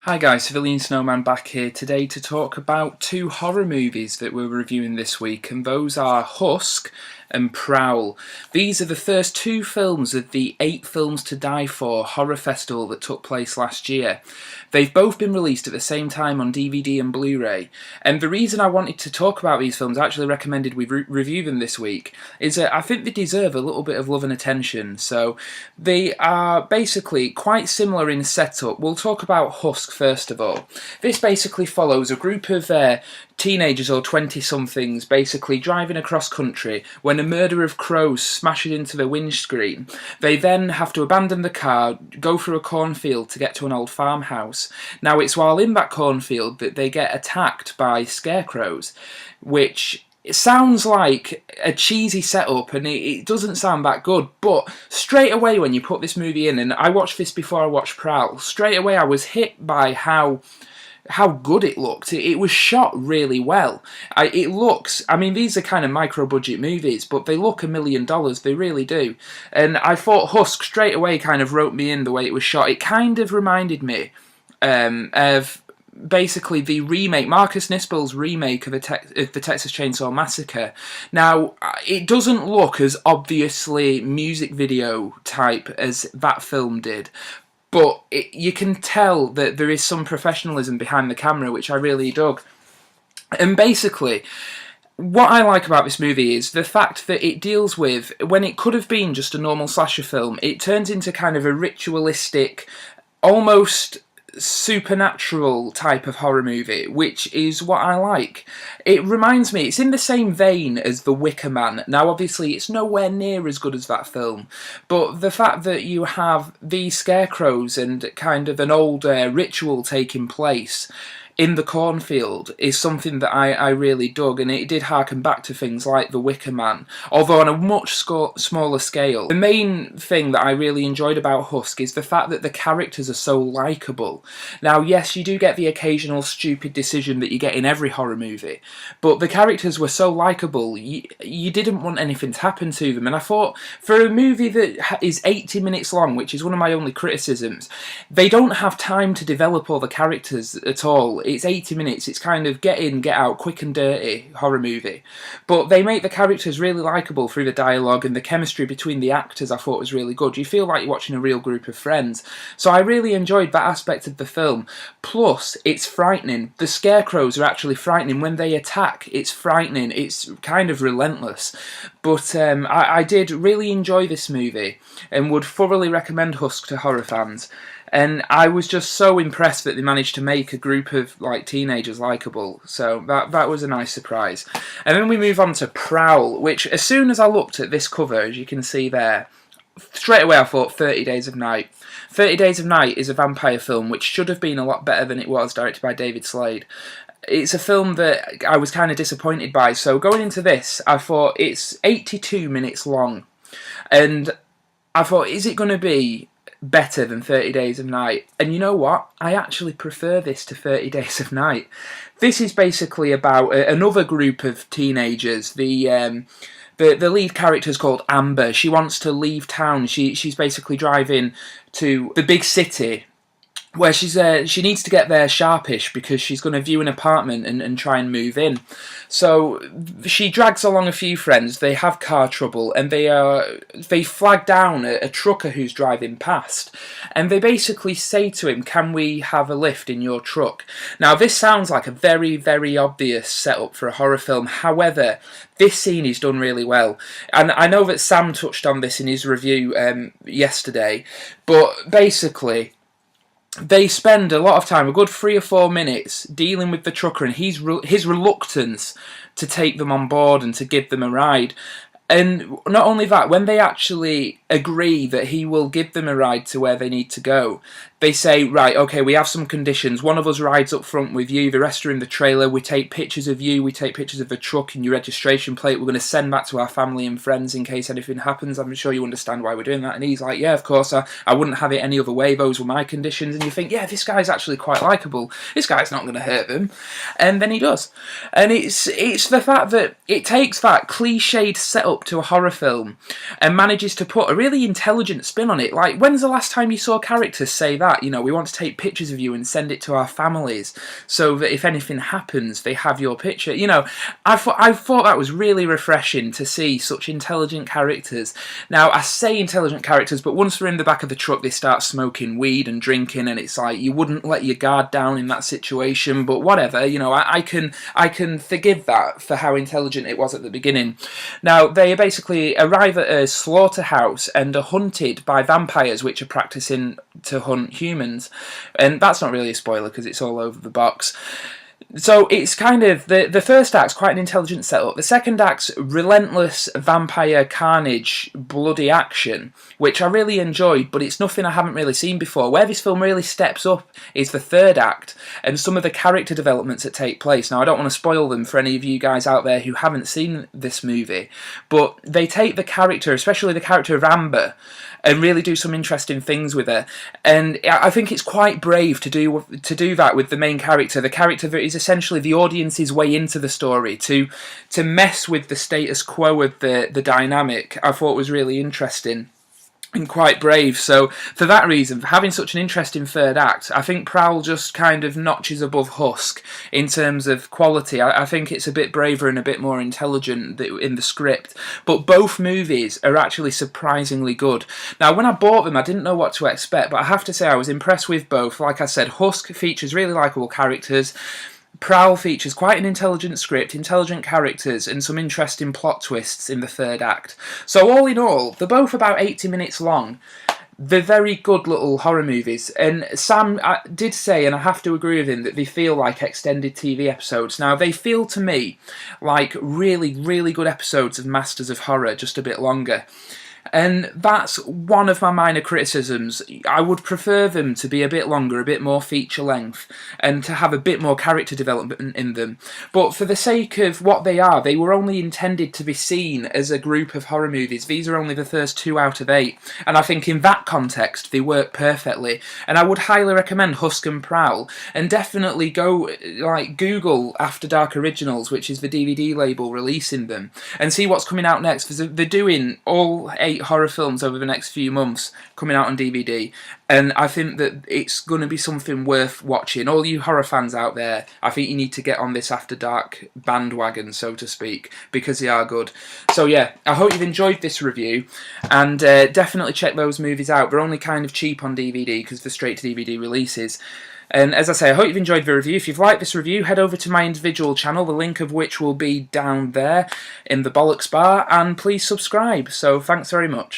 Hi guys, CivilianSnowman back here today to talk about two horror movies that we're reviewing this week, and those are Husk and Prowl. These are the first two films of the 8 Films to Die For horror festival that took place last year. They've both been released at the same time on DVD and Blu-ray, and the reason I wanted to talk about these films, I actually recommended we review them this week, is that I think they deserve a little bit of love and attention. So they are basically quite similar in setup. We'll talk about Husk first of all. This basically follows a group of teenagers or 20-somethings basically driving across country when a murder of crows smashes into the windscreen. They then have to abandon the car, go through a cornfield to get to an old farmhouse. Now it's while in that cornfield that they get attacked by scarecrows, which it sounds like a cheesy setup, and it doesn't sound that good, but straight away when you put this movie in, and I watched this before I watched Prowl, straight away I was hit by how good it looked. It was shot really well. It looks, I mean, these are kind of micro-budget movies, but they look $1 million, they really do. And I thought Husk straight away kind of wrote me in the way it was shot. It kind of reminded me of basically the remake, Marcus Nispel's remake of the Texas Chainsaw Massacre. Now, it doesn't look as obviously music video type as that film did, but you can tell that there is some professionalism behind the camera, which I really dug. And basically, what I like about this movie is the fact that it deals with, when it could have been just a normal slasher film, it turns into kind of a ritualistic, almost supernatural type of horror movie, which is what I like. It reminds me, it's in the same vein as The Wicker Man. Now obviously it's nowhere near as good as that film, but the fact that you have these scarecrows and kind of an old ritual taking place in the cornfield is something that I really dug, and it did harken back to things like The Wicker Man, although on a much smaller scale. The main thing that I really enjoyed about Husk is the fact that the characters are so likeable. Now, yes, you do get the occasional stupid decision that you get in every horror movie, but the characters were so likeable, you didn't want anything to happen to them, and I thought, for a movie that is 80 minutes long, which is one of my only criticisms, they don't have time to develop all the characters at all. It's 80 minutes, it's kind of get in, get out, quick and dirty horror movie. But they make the characters really likeable through the dialogue, and the chemistry between the actors I thought was really good. You feel like you're watching a real group of friends. So I really enjoyed that aspect of the film. Plus, it's frightening. The scarecrows are actually frightening. When they attack, it's frightening. It's kind of relentless. But I did really enjoy this movie, and would thoroughly recommend Husk to horror fans. And I was just so impressed that they managed to make a group of like teenagers likeable. So that was a nice surprise. And then we move on to Prowl, which as soon as I looked at this cover, as you can see there, straight away I thought 30 Days of Night. 30 Days of Night is a vampire film which should have been a lot better than it was, directed by David Slade. It's a film that I was kind of disappointed by, so going into this, I thought it's 82 minutes long. And I thought, is it going to be better than 30 Days of Night? And you know what? I actually prefer this to 30 Days of Night. This is basically about another group of teenagers. The lead character is called Amber. She wants to leave town. She's basically driving to the big city, where she needs to get there sharpish because she's going to view an apartment and try and move in. So she drags along a few friends. They have car trouble, and they flag down a trucker who's driving past, and they basically say to him, "Can we have a lift in your truck?" Now this sounds like a very, very obvious setup for a horror film. However, this scene is done really well, and I know that Sam touched on this in his review yesterday, but basically they spend a lot of time, a good 3 or 4 minutes, dealing with the trucker and his reluctance to take them on board and to give them a ride. And not only that, when they actually agree that he will give them a ride to where they need to go, they say, right, okay, we have some conditions. One of us rides up front with you, the rest are in the trailer. We take pictures of you, we take pictures of the truck and your registration plate. We're going to send that to our family and friends in case anything happens. I'm sure you understand why we're doing that. And he's like, yeah, of course, I wouldn't have it any other way. Those were my conditions. And you think, yeah, this guy's actually quite likeable. This guy's not going to hurt them. And then he does. And it's the fact that it takes that cliched setup to a horror film and manages to put a really intelligent spin on it. Like, when's the last time you saw characters say that? that. You know, we want to take pictures of you and send it to our families so that if anything happens, they have your picture. You know, I thought that was really refreshing to see such intelligent characters. Now, I say intelligent characters, but once they're in the back of the truck, they start smoking weed and drinking, and it's like, you wouldn't let your guard down in that situation, but whatever, you know, I can forgive that for how intelligent it was at the beginning. Now, they basically arrive at a slaughterhouse and are hunted by vampires which are practicing to hunt humans, and that's not really a spoiler because it's all over the box. So it's kind of, the first act's quite an intelligent setup. The second act's relentless vampire carnage, bloody action, which I really enjoyed, but it's nothing I haven't really seen before. Where this film really steps up is the third act and some of the character developments that take place. Now, I don't want to spoil them for any of you guys out there who haven't seen this movie, but they take the character, especially the character of Amber, and really do some interesting things with her. And I think it's quite brave to do that with the main character, the character that is essentially the audience's way into the story, to mess with the status quo of the dynamic. I thought was really interesting and quite brave. So for that reason, for having such an interesting third act, I think Prowl just kind of notches above Husk in terms of quality. I think it's a bit braver and a bit more intelligent in the script, but both movies are actually surprisingly good. Now, when I bought them, I didn't know what to expect, but I have to say I was impressed with both. Like I said, Husk features really likeable characters. Prowl features quite an intelligent script, intelligent characters, and some interesting plot twists in the third act. So all in all, they're both about 80 minutes long. They're very good little horror movies, and Sam did say, and I have to agree with him, that they feel like extended TV episodes. Now, they feel to me like really, really good episodes of Masters of Horror, just a bit longer. And that's one of my minor criticisms. I would prefer them to be a bit longer, a bit more feature length, and to have a bit more character development in them. But for the sake of what they are, they were only intended to be seen as a group of horror movies. These are only the first 2 out of 8, and I think in that context they work perfectly. And I would highly recommend Husk and Prowl, and definitely go Google After Dark Originals, which is the DVD label releasing them, and see what's coming out next, because they're doing all 8 horror films over the next few months coming out on DVD, and I think that it's going to be something worth watching. All you horror fans out there, I think you need to get on this After Dark bandwagon, so to speak, because they are good. So yeah, I hope you've enjoyed this review, and definitely check those movies out. They're only kind of cheap on DVD because they're straight to DVD releases. And as I say, I hope you've enjoyed the review. If you've liked this review, head over to my individual channel, the link of which will be down there in the bollocks bar, and please subscribe. So thanks very much.